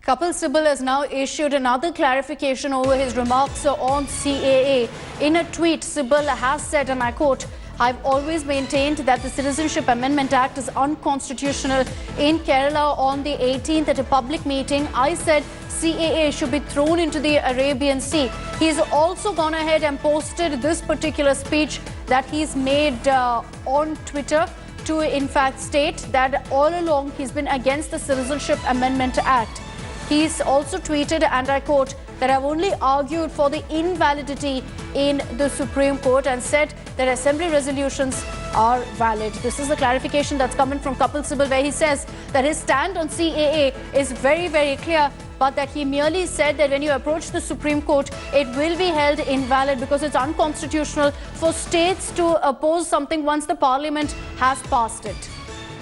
Kapil Sibal has now issued another clarification over his remarks on CAA. In a tweet, Sibal has said, and I quote, "I've always maintained that the Citizenship Amendment Act is unconstitutional. In Kerala on the 18th at a public meeting, I said CAA should be thrown into the Arabian Sea." He's also gone ahead and posted this particular speech that he's made on Twitter to in fact state that all along he's been against the Citizenship Amendment Act. He's also tweeted, and I quote, that I've only argued for the invalidity in the Supreme Court and said that assembly resolutions are valid. This is the clarification that's coming from Kapil Sibal, where he says that his stand on CAA is very, very clear, but that he merely said that when you approach the Supreme Court, it will be held invalid because it's unconstitutional for states to oppose something once the Parliament has passed it.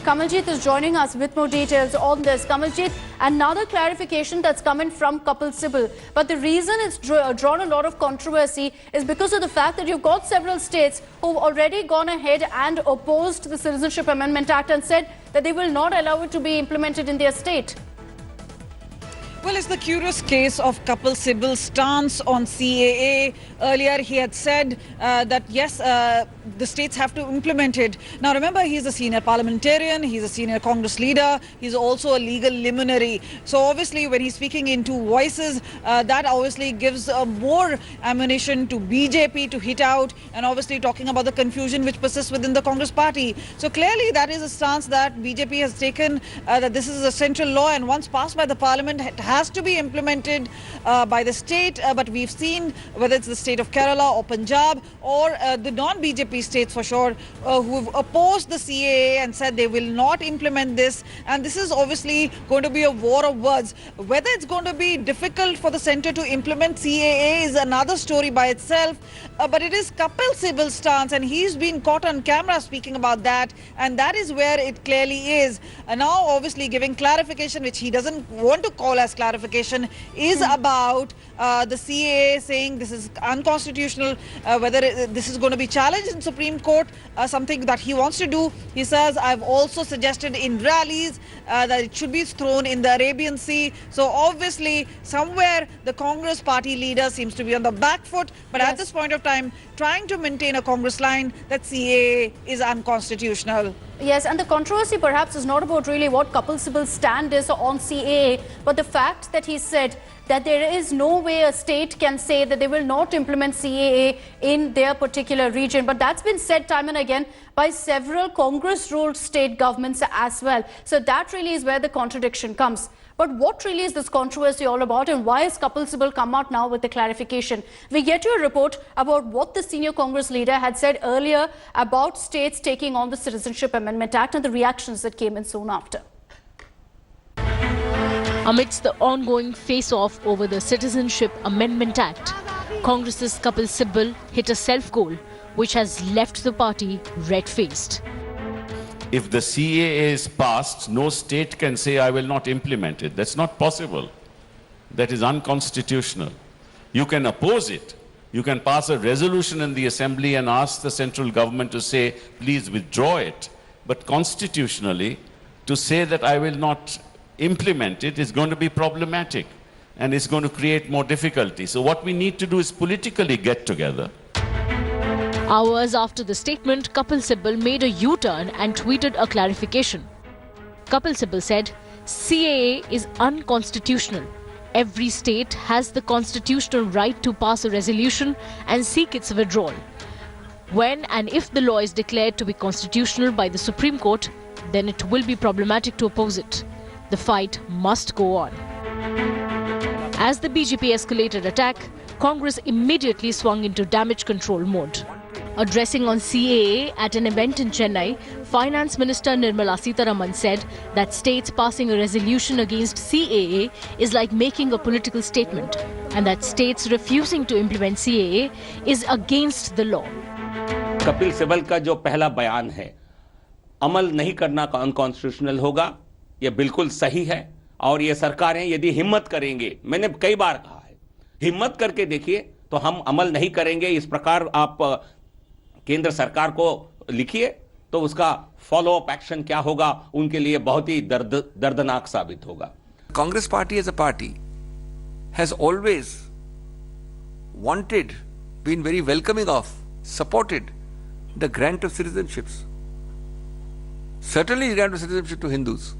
Kamaljeet is joining us with more details on this. Kamaljeet, another clarification that's coming from Kapil Sibal. But the reason it's drawn a lot of controversy is because of the fact that you've got several states who've already gone ahead and opposed the Citizenship Amendment Act and said that they will not allow it to be implemented in their state. Well, it's the curious case of Kapil Sibal's stance on CAA. Earlier, he had said that, yes, the states have to implement it. Now, remember, he's a senior parliamentarian, he's a senior Congress leader, he's also a legal luminary. So, obviously, when he's speaking in two voices, that obviously gives more ammunition to BJP to hit out, and obviously talking about the confusion which persists within the Congress party. So, clearly, that is a stance that BJP has taken, that this is a central law, and once passed by the parliament, it has to be implemented by the state. But we've seen whether it's the state of Kerala or Punjab or the non-BJP states for sure who have opposed the CAA and said they will not implement this. And this is obviously going to be a war of words. Whether it's going to be difficult for the centre to implement CAA is another story by itself. But it is Kapil Sibal's stance, and he's been caught on camera speaking about that. And that is where it clearly is. And now obviously giving clarification, which he doesn't want to call as clarification, is about the CAA, saying this is unconstitutional, whether this is going to be challenged in Supreme Court, something that he wants to do. He says, I've also suggested in rallies that it should be thrown in the Arabian Sea. So obviously somewhere the Congress party leader seems to be on the back foot, but at this point of time trying to maintain a Congress line that CAA is unconstitutional. Yes, and the controversy perhaps is not about really what Kapil Sibal's stand is on CAA, but the fact that he said that there is no way a state can say that they will not implement CAA in their particular region. But that's been said time and again by several Congress-ruled state governments as well. So that really is where the contradiction comes. But what really is this controversy all about, and why has Kapil Sibal come out now with the clarification? We get you a report about what the senior Congress leader had said earlier about states taking on the Citizenship Amendment Act and the reactions that came in soon after. Amidst the ongoing face-off over the Citizenship Amendment Act, Congress's Kapil Sibal hit a self-goal which has left the party red-faced. If the CAA is passed, no state can say, I will not implement it. That's not possible. That is unconstitutional. You can oppose it. You can pass a resolution in the assembly and ask the central government to say, please withdraw it. But constitutionally, to say that I will not implement it is going to be problematic, and it's going to create more difficulty. So what we need to do is politically get together. Hours after the statement, Kapil Sibal made a U-turn and tweeted a clarification. Kapil Sibal said, CAA is unconstitutional. Every state has the constitutional right to pass a resolution and seek its withdrawal. When and if the law is declared to be constitutional by the Supreme Court, then it will be problematic to oppose it. The fight must go on. As the BJP escalated attack, Congress immediately swung into damage control mode. Addressing on CAA at an event in Chennai, Finance Minister Nirmala Sitharaman said that states passing a resolution against CAA is like making a political statement, and that states refusing to implement CAA is against the law. Kapil Sibal का जो पहला बयान है, अमल नहीं करना unconstitutional होगा, ये बिल्कुल सही है। और ये सरकारें यदि हिम्मत करेंगे, मैंने कई बार कहा है, हिम्मत करके देखिए तो हम अमल नहीं करेंगे। इस प्रकार आप केंद्र सरकार को लिखिए तो उसका फॉलो अप एक्शन क्या होगा, उनके लिए बहुत ही दर्दनाक साबित होगा। Congress party as a party has always wanted, been very welcoming of, supported the grant of citizenships. Certainly grant of citizenship to Hindus.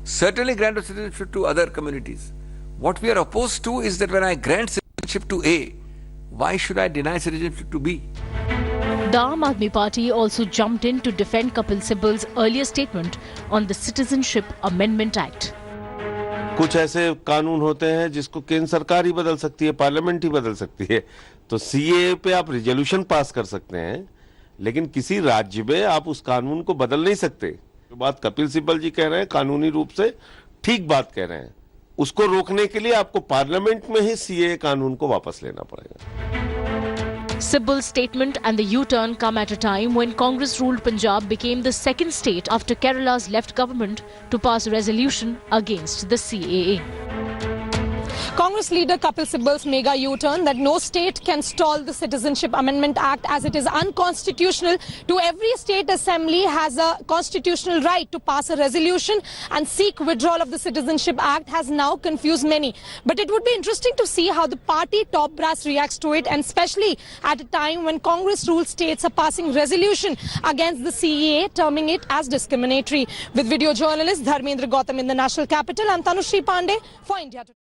Certainly grant of citizenship to other communities. What we are opposed to is that when I grant citizenship to A, why should I deny citizenship to B? The Aam Aadmi Party also jumped in to defend Kapil Sibal's earlier statement on the Citizenship Amendment Act. कुछ ऐसे कानून होते हैं जिसको केंद्र सरकार ही बदल सकती है, पार्लियामेंट ही बदल सकती है। तो सीएए पे आप रिजोल्यूशन पास कर सकते हैं, लेकिन किसी राज्य में आप उस कानून को बदल नहीं सकते। जो बात कपिल सिब्बल जी कह रहे हैं, कानूनी रूप से ठीक बात कह रहे हैं। उसको रोकने के लिए आपको पार्लियामेंट में ही सीएए कानून को वापस लेना पड़ेगा। Sibal's statement and the U-turn come at a time when Congress-ruled Punjab became the second state after Kerala's left government to pass a resolution against the CAA. Congress leader Kapil Sibal's mega U-turn that no state can stall the Citizenship Amendment Act as it is unconstitutional. To every state assembly has a constitutional right to pass a resolution and seek withdrawal of the Citizenship Act has now confused many. But it would be interesting to see how the party top brass reacts to it, and especially at a time when Congress-ruled states are passing resolution against the CAA, terming it as discriminatory. With video journalist Dharmendra Gautam in the national capital, I'm Tanushri Pandey for India Today.